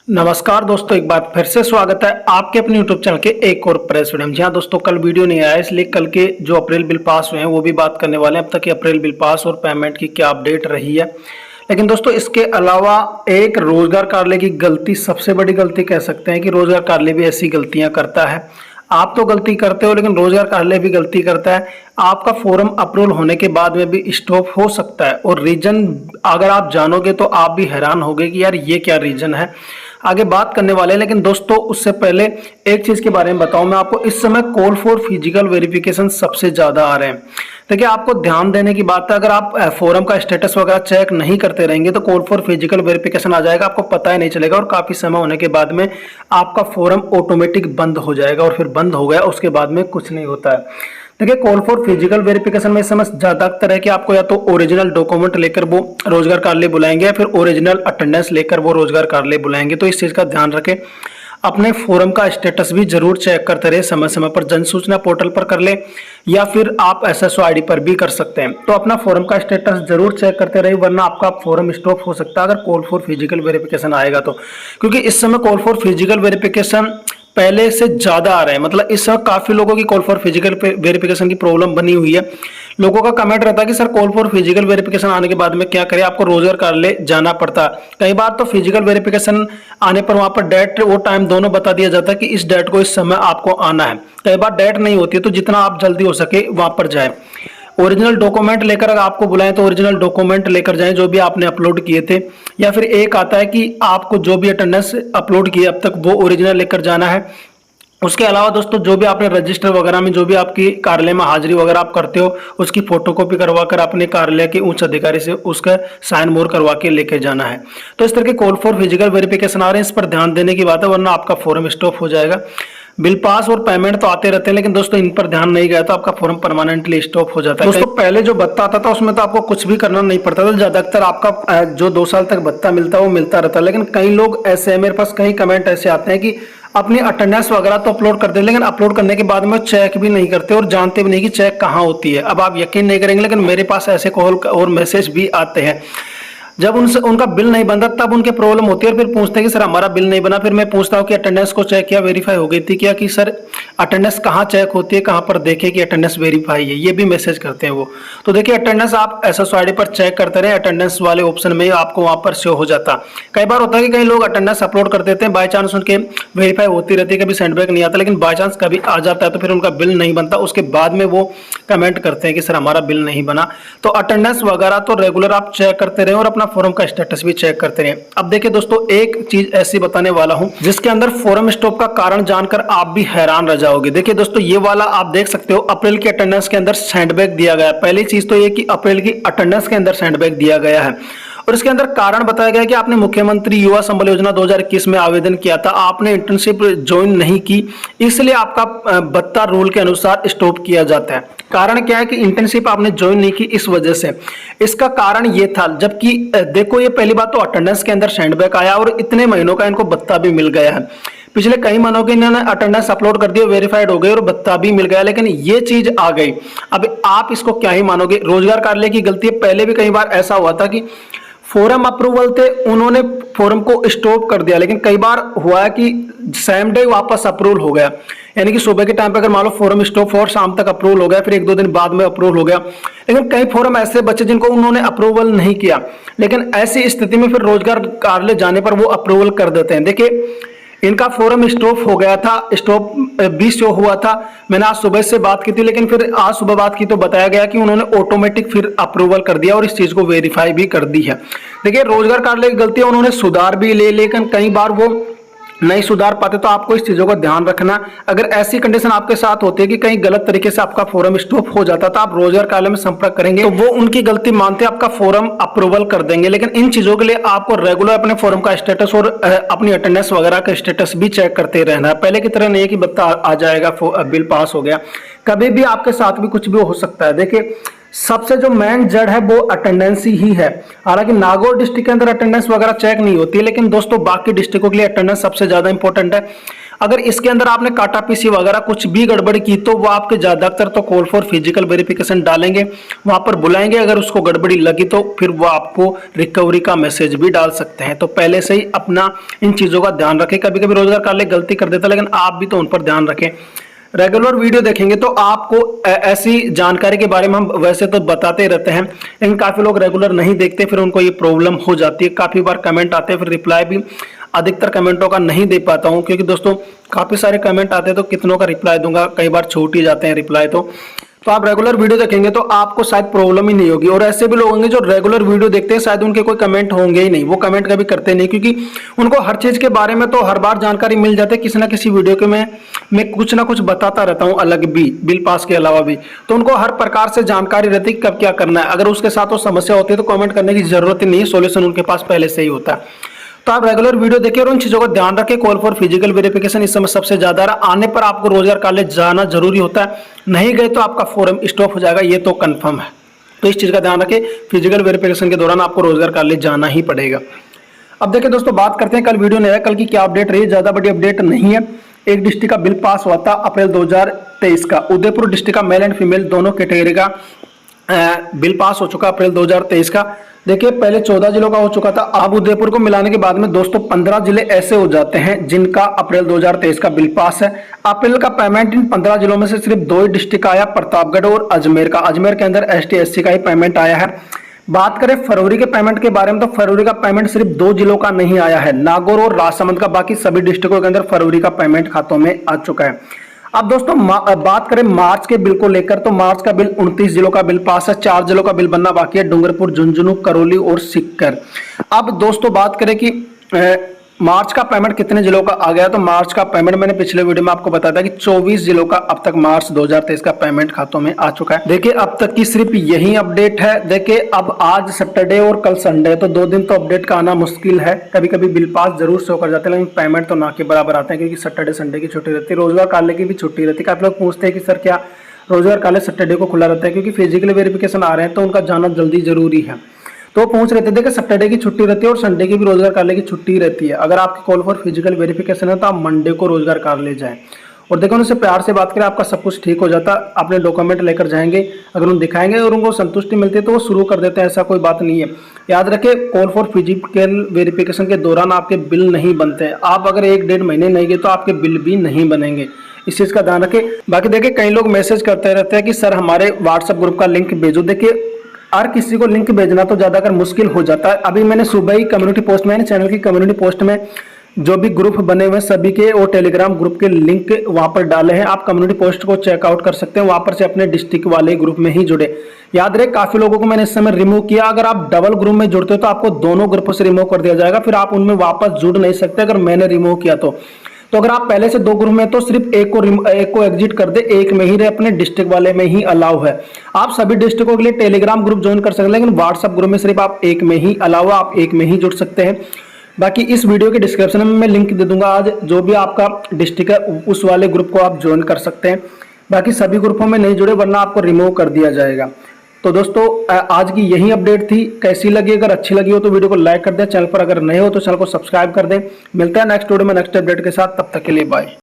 नमस्कार दोस्तों, एक बार फिर से स्वागत है आपके अपने YouTube चैनल के एक और प्रेस वीडियो में। जी हाँ दोस्तों, कल वीडियो नहीं आया इसलिए कल के जो अप्रैल बिल पास हुए हैं वो भी बात करने वाले हैं। अब तक के अप्रैल बिल पास और पेमेंट की क्या अपडेट रही है। लेकिन दोस्तों इसके अलावा एक रोजगार कार्यालय की गलती, सबसे बड़ी गलती कह सकते हैं कि रोजगार कार्यालय भी ऐसी गलतियां करता है। आप तो गलती करते हो लेकिन रोजगार कार्यालय भी गलती करता है। आपका फॉर्म अप्रूवल होने के बाद में भी स्टॉप हो सकता है और रीजन अगर आप जानोगे तो आप भी हैरान होगे कि यार ये क्या रीजन है। आगे बात करने वाले हैं, लेकिन दोस्तों उससे पहले एक चीज के बारे में बताऊं मैं आपको। इस समय कॉल फॉर फिजिकल वेरिफिकेशन सबसे ज्यादा आ रहे हैं। देखिए आपको ध्यान देने की बात है, अगर आप फॉरम का स्टेटस वगैरह चेक नहीं करते रहेंगे तो कॉल फॉर फिजिकल वेरिफिकेशन आ जाएगा, आपको पता ही नहीं चलेगा और काफी समय होने के बाद में आपका फॉरम ऑटोमेटिक बंद हो जाएगा और फिर बंद हो गया उसके बाद में कुछ नहीं होता है। देखिए कॉल फॉर फिजिकल वेरिफिकेशन में इस समय ज्यादातर है कि आपको या तो ओरिजिनल डॉक्यूमेंट लेकर वो रोजगार कार्यालय बुलाएंगे या फिर ओरिजिनल अटेंडेंस लेकर वो रोजगार कार्यालय बुलाएंगे। तो इस चीज का ध्यान रखें। अपने फोरम का स्टेटस भी जरूर चेक करते रहे, समय समय पर जन सूचना पोर्टल पर कर ले या फिर आप SSO ID पर भी कर सकते हैं। तो अपना फोरम का स्टेटस जरूर चेक करते रहे, वरना आपका फोरम स्टॉप हो सकता है अगर कॉल फॉर फिजिकल वेरिफिकेशन आएगा तो। क्योंकि इस समय कॉल फॉर फिजिकल वेरिफिकेशन पहले से ज्यादा आ रहे हैं। मतलब इस समय काफी लोगों की कॉल फॉर फिजिकल वेरिफिकेशन की प्रॉब्लम बनी हुई है। लोगों का कमेंट रहता है कि sir call for physical verification आने के बाद में क्या करें, आपको रोजगार कार्यालय जाना पड़ता है। कई बार तो फिजिकल वेरिफिकेशन आने पर वहां पर डेट और टाइम दोनों बता दिया जाता है कि इस डेट को इस समय आपको आना है। कई बार डेट नहीं होती है, तो जितना आप जल्दी हो सके वहां पर जाए। ओरिजिनल डॉक्यूमेंट लेकर अगर आपको बुलाएं तो ओरिजिनल डॉक्यूमेंट लेकर जाएं जो भी आपने अपलोड किए थे, या फिर एक आता है कि आपको जो भी अटेंडेंस अपलोड किए अब तक वो ओरिजिनल लेकर जाना है। उसके अलावा दोस्तों जो भी आपने रजिस्टर वगैरह में जो भी आपकी कार्यालय में हाजिरी वगैरह आप करते हो उसकी फोटोकॉपी करवा कर अपने कार्यालय के उच्च अधिकारी से उसका साइन मोर करवा के लेके जाना है। तो इस तरह के कॉल फॉर फिजिकल वेरिफिकेशन आ रहे हैं, इस पर ध्यान देने की बात है, वरना आपका फॉर्म स्टॉप हो जाएगा। बिल पास और पेमेंट तो आते रहते हैं, लेकिन दोस्तों इन पर ध्यान नहीं गया तो आपका फॉर्म परमानेंटली स्टॉप हो जाता है। दोस्तों पहले जो भत्ता आता था उसमें तो आपको कुछ भी करना नहीं पड़ता था, ज्यादातर आपका जो 2 साल तक भत्ता मिलता है वो मिलता रहता है। लेकिन कई लोग ऐसे हैं, मेरे पास कई कमेंट ऐसे आते हैं कि अपनी अटेंडेंस वगैरह तो अपलोड कर दे, लेकिन अपलोड करने के बाद में चेक भी नहीं करते और जानते भी नहीं कि चेक कहाँ होती है। अब आप यकीन नहीं करेंगे, लेकिन मेरे पास ऐसे कॉल और मैसेज भी आते हैं। जब उनसे उनका बिल नहीं बनता तब उनके प्रॉब्लम होती है और फिर पूछते हैं कि सर हमारा बिल नहीं बना। फिर मैं पूछता हूँ कि अटेंडेंस को चेक किया, वेरीफाई हो गई थी क्या, कि सर अटेंडेंस कहाँ चेक होती है, कहाँ पर देखें कि अटेंडेंस वेरीफाई है। ये भी मैसेज करते हैं वो। तो देखिए अटेंडेंस आप SSO ID पर चेक करते रहे, अटेंडेंस वाले ऑप्शन में आपको वहाँ पर शो हो जाता। कई बार होता है कि कई लोग अटेंडेंस अपलोड कर देते हैं, बाई चांस उनके वेरीफाई होती रहती है, कभी सेंडबैक नहीं आता, लेकिन बाई चांस कभी आ जाता है तो फिर उनका बिल नहीं बनता। उसके बाद में वो कमेंट करते हैं कि सर हमारा बिल नहीं बना। तो अटेंडेंस वगैरह तो रेगुलर आप चेक करते रहे और अपना फॉर्म का स्टेटस भी चेक करते रहे। अब देखिए दोस्तों एक चीज ऐसी बताने वाला हूं जिसके अंदर फॉर्म स्टॉप का कारण जानकर आप भी हैरान रह जाओगे। देखिए दोस्तों ये वाला आप देख सकते हो, अप्रैल की अटेंडेंस के अंदर सेंडबैक दिया गया है। पहली चीज तो ये कि अप्रैल की अटेंडेंस के अंदर सेंडबैक दिया गया है और इसके अंदर कारण बताया गया कि आपने मुख्यमंत्री युवा संबल योजना 2021 में आवेदन किया था, आपने इंटर्नशिप ज्वाइन नहीं की, इसलिए आपका भत्ता रूल के अनुसार स्टॉप किया जाता है। कारण क्या है कि इंटर्नशिप आपने ज्वाइन नहीं की इस वजह से। इसका कारण ये था, जबकि देखो ये पहली बात तो अटेंडेंस के अंदर सेंडबैक आया और इतने महीनों का इनको भत्ता भी मिल गया है। पिछले कई महीनों के इन्होंने अटेंडेंस अपलोड कर दिया, वेरीफाइड हो गई और भत्ता भी मिल गया, लेकिन ये चीज आ गई। अब आप इसको क्या ही मानोगे, रोजगार कार्यालय की गलती है। पहले भी कई बार ऐसा हुआ था कि फॉरम अप्रूवल थे, उन्होंने फॉरम को स्टॉप कर दिया, लेकिन कई बार हुआ है कि सेम डे वापस अप्रूवल हो गया। यानी कि सुबह के टाइम पे अगर मान लो फॉरम स्टॉप और शाम तक अप्रूवल हो गया, फिर 1-2 दिन बाद में अप्रूवल हो गया। लेकिन कई फॉरम ऐसे बचे जिनको उन्होंने अप्रूवल नहीं किया, लेकिन ऐसी स्थिति में फिर रोजगार कार्यालय जाने पर वो अप्रूवल कर देते हैं। देखिए इनका फॉरम स्टॉप हो गया था, स्टॉप 20 शो हुआ था। मैंने आज सुबह से बात की थी, लेकिन फिर आज सुबह बात की तो बताया गया कि उन्होंने ऑटोमेटिक फिर अप्रूवल कर दिया और इस चीज को वेरीफाई भी कर दी है। देखिए रोजगार कार्यालय की गलती है, उन्होंने सुधार भी ले, लेकिन कई बार वो नहीं सुधार पाते। तो आपको इस चीजों का ध्यान रखना। अगर ऐसी कंडीशन आपके साथ होती है कि कहीं गलत तरीके से आपका फॉरम स्टॉप हो जाता तो आप रोजगार कार्यालय में संपर्क करेंगे तो वो उनकी गलती मानते आपका फॉरम अप्रूवल कर देंगे। लेकिन इन चीजों के लिए आपको रेगुलर अपने फॉरम का स्टेटस और अपनी अटेंडेंस वगैरह का स्टेटस भी चेक करते रहना है। पहले की तरह नहीं है कि भत्ता आ जाएगा, बिल पास हो गया, कभी भी आपके साथ भी कुछ भी हो सकता है। देखिए सबसे जो मेन जड़ है वो अटेंडेंस ही है। हालांकि नागौर डिस्ट्रिक्ट के अंदर अटेंडेंस वगैरह चेक नहीं होती है, लेकिन दोस्तों बाकी डिस्ट्रिक्टों के लिए अटेंडेंस सबसे ज्यादा इंपॉर्टेंट है। अगर इसके अंदर आपने काटा पीसी वगैरह कुछ भी गड़बड़ी की तो वो आपके ज्यादातर तो कॉल फॉर फिजिकल वेरिफिकेशन डालेंगे, वहां पर बुलाएंगे। अगर उसको गड़बड़ी लगी तो फिर वो आपको रिकवरी का मैसेज भी डाल सकते हैं। तो पहले से ही अपना इन चीजों का ध्यान रखें। कभी कभी रोजगार कार्यालय गलती कर देता है, लेकिन आप भी तो उन पर ध्यान रखें। रेगुलर वीडियो देखेंगे तो आपको ऐसी जानकारी के बारे में हम वैसे तो बताते रहते हैं, लेकिन काफी लोग रेगुलर नहीं देखते, फिर उनको ये प्रॉब्लम हो जाती है। काफी बार कमेंट आते हैं, फिर रिप्लाई भी अधिकतर कमेंटों का नहीं दे पाता हूं, क्योंकि दोस्तों काफी सारे कमेंट आते हैं तो कितनों का रिप्लाई दूंगा, कई बार छूट ही जाते हैं रिप्लाई। तो आप रेगुलर वीडियो देखेंगे तो आपको शायद प्रॉब्लम ही नहीं होगी। और ऐसे भी लोग होंगे जो रेगुलर वीडियो देखते हैं, शायद उनके कोई कमेंट होंगे ही नहीं, वो कमेंट कभी करते नहीं, क्योंकि उनको हर चीज के बारे में तो हर बार जानकारी मिल जाती है। किसी ना किसी वीडियो के मैं कुछ ना कुछ बताता रहता हूं, अलग भी बिल पास के अलावा भी, तो उनको हर प्रकार से जानकारी रहती है कब क्या करना है। अगर उसके साथ वो समस्या होती है तो कमेंट करने की जरूरत ही नहीं है, सोल्यूशन उनके पास पहले से ही होता है। तो आप रेगुलर वीडियो देखिए और उन चीजों का ध्यान रखें। कॉल फॉर फिजिकल वेरिफिकेशन इस समय सबसे ज्यादा आने पर आपको रोजगार कार्यालय जाना जरूरी होता है, नहीं गए तो आपका फॉर्म स्टॉप हो जाएगा, ये तो कंफर्म है। तो इस चीज का ध्यान रखें, फिजिकल वेरिफिकेशन के दौरान आपको रोजगार कार्यालय जाना ही पड़ेगा। अब देखिए दोस्तों, बात करते हैं कल वीडियो नहीं है, कल की क्या अपडेट रही। ज्यादा बड़ी अपडेट नहीं है। एक डिस्ट्रिक्ट का बिल पास हुआ था अप्रैल 2023 का। उदयपुर डिस्ट्रिक्ट का मेल एंड फीमेल दोनों कैटेगरी का बिल पास हो चुका अप्रैल 2023 का। देखिए पहले 14 जिलों का हो चुका था, अब उदयपुर को मिलाने के बाद में दोस्तों 15 जिले ऐसे हो जाते हैं जिनका अप्रैल 2023 का बिल पास है। अप्रैल का पेमेंट इन 15 जिलों में से सिर्फ 2 ही डिस्ट्रिक्ट का आया, प्रतापगढ़ और अजमेर का। अजमेर के अंदर ST SC का ही पेमेंट आया है। बात करें फरवरी के पेमेंट के बारे में तो फरवरी का पेमेंट सिर्फ 2 जिलों का नहीं आया है, नागौर और राजसमंद का। बाकी सभी डिस्ट्रिक्टों के अंदर फरवरी का पेमेंट खातों में आ चुका है। अब दोस्तों बात करें मार्च के बिल को लेकर तो मार्च का बिल 29 जिलों का बिल पास है, 4 जिलों का बिल बनना बाकी है, डूंगरपुर, झुंझुनू, करौली और सीकर। अब दोस्तों बात करें कि मार्च का पेमेंट कितने जिलों का आ गया, तो मार्च का पेमेंट मैंने पिछले वीडियो में आपको बताया था कि 24 जिलों का अब तक मार्च 2023 का पेमेंट खातों में आ चुका है। देखिए अब तक की सिर्फ यही अपडेट है। देखिए अब आज सैटरडे और कल संडे, तो 2 दिन तो अपडेट का आना मुश्किल है। कभी कभी बिल पास जरूर शो कर जाते हैं, लेकिन पेमेंट तो ना के बराबर आते हैं, क्योंकि सैटरडे संडे की छुट्टी रहती है। रोजगार कार्यालय की भी छुट्टी रहती है। काफी लोग पूछते हैं कि सर क्या रोजगार कार्यालय सैटरडे को खुला रहता है, क्योंकि फिजिकल वेरिफिकेशन आ रहे हैं तो उनका जाना जल्दी जरूरी है, तो पूछ रहे थे। देखिए सैटरडे की छुट्टी रहती है और संडे की भी रोजगार कार्यालय की छुट्टी रहती है। अगर आपकी कॉल फॉर फिजिकल वेरिफिकेशन है तो आप मंडे को रोजगार कार्यालय जाएं और देखो उनसे प्यार से बात करें, आपका सब कुछ ठीक हो जाता। अपने डॉक्यूमेंट लेकर जाएंगे, अगर उन्हें दिखाएंगे और उनको संतुष्टि मिलती है तो वो शुरू कर देते हैं, ऐसा कोई बात नहीं है। याद रखें कॉल फॉर फिजिकल वेरिफिकेशन के दौरान आपके बिल नहीं बनते। आप अगर 1-1.5 महीने नहीं गए तो आपके बिल भी नहीं बनेंगे, इस चीज का ध्यान रखें। बाकी देखिए कई लोग मैसेज करते रहते हैं कि सर हमारे व्हाट्सएप ग्रुप का लिंक भेजो। देखिए हर किसी को लिंक भेजना तो ज्यादा अगर मुश्किल हो जाता है। अभी मैंने सुबह ही कम्युनिटी पोस्ट में, चैनल की कम्युनिटी पोस्ट में जो भी ग्रुप बने हुए सभी के और टेलीग्राम ग्रुप के लिंक वहां पर डाले हैं। आप कम्युनिटी पोस्ट को चेकआउट कर सकते हैं, वहां पर से अपने डिस्ट्रिक्ट वाले ग्रुप में ही जुड़े। याद रहे काफी लोगों को मैंने इस समय रिमूव किया। अगर आप डबल ग्रुप में जुड़ते हो तो आपको दोनों ग्रुपों से रिमूव कर दिया जाएगा, फिर आप उनमें वापस जुड़ नहीं सकते अगर मैंने रिमूव किया तो अगर आप पहले से 2 ग्रुप में तो सिर्फ एक को एग्जिट कर दे, एक में ही रहे, अपने डिस्ट्रिक्ट वाले में ही अलाउ है। आप सभी डिस्ट्रिक्टों के लिए टेलीग्राम ग्रुप ज्वाइन कर सकते हैं, लेकिन व्हाट्सएप ग्रुप में सिर्फ आप एक में ही अलाउ है, आप एक में ही जुड़ सकते हैं। बाकी इस वीडियो के डिस्क्रिप्शन में मैं लिंक दे दूंगा, आज जो भी आपका डिस्ट्रिक्ट है उस वाले ग्रुप को आप ज्वाइन कर सकते हैं। बाकी सभी ग्रुपों में नहीं जुड़े वरना आपको रिमूव कर दिया जाएगा। तो दोस्तों आज की यही अपडेट थी। कैसी लगी, अगर अच्छी लगी हो तो वीडियो को लाइक कर दें, चैनल पर अगर नए हो तो चैनल को सब्सक्राइब कर दें। मिलता है नेक्स्ट वीडियो में नेक्स्ट अपडेट के साथ, तब तक के लिए बाय।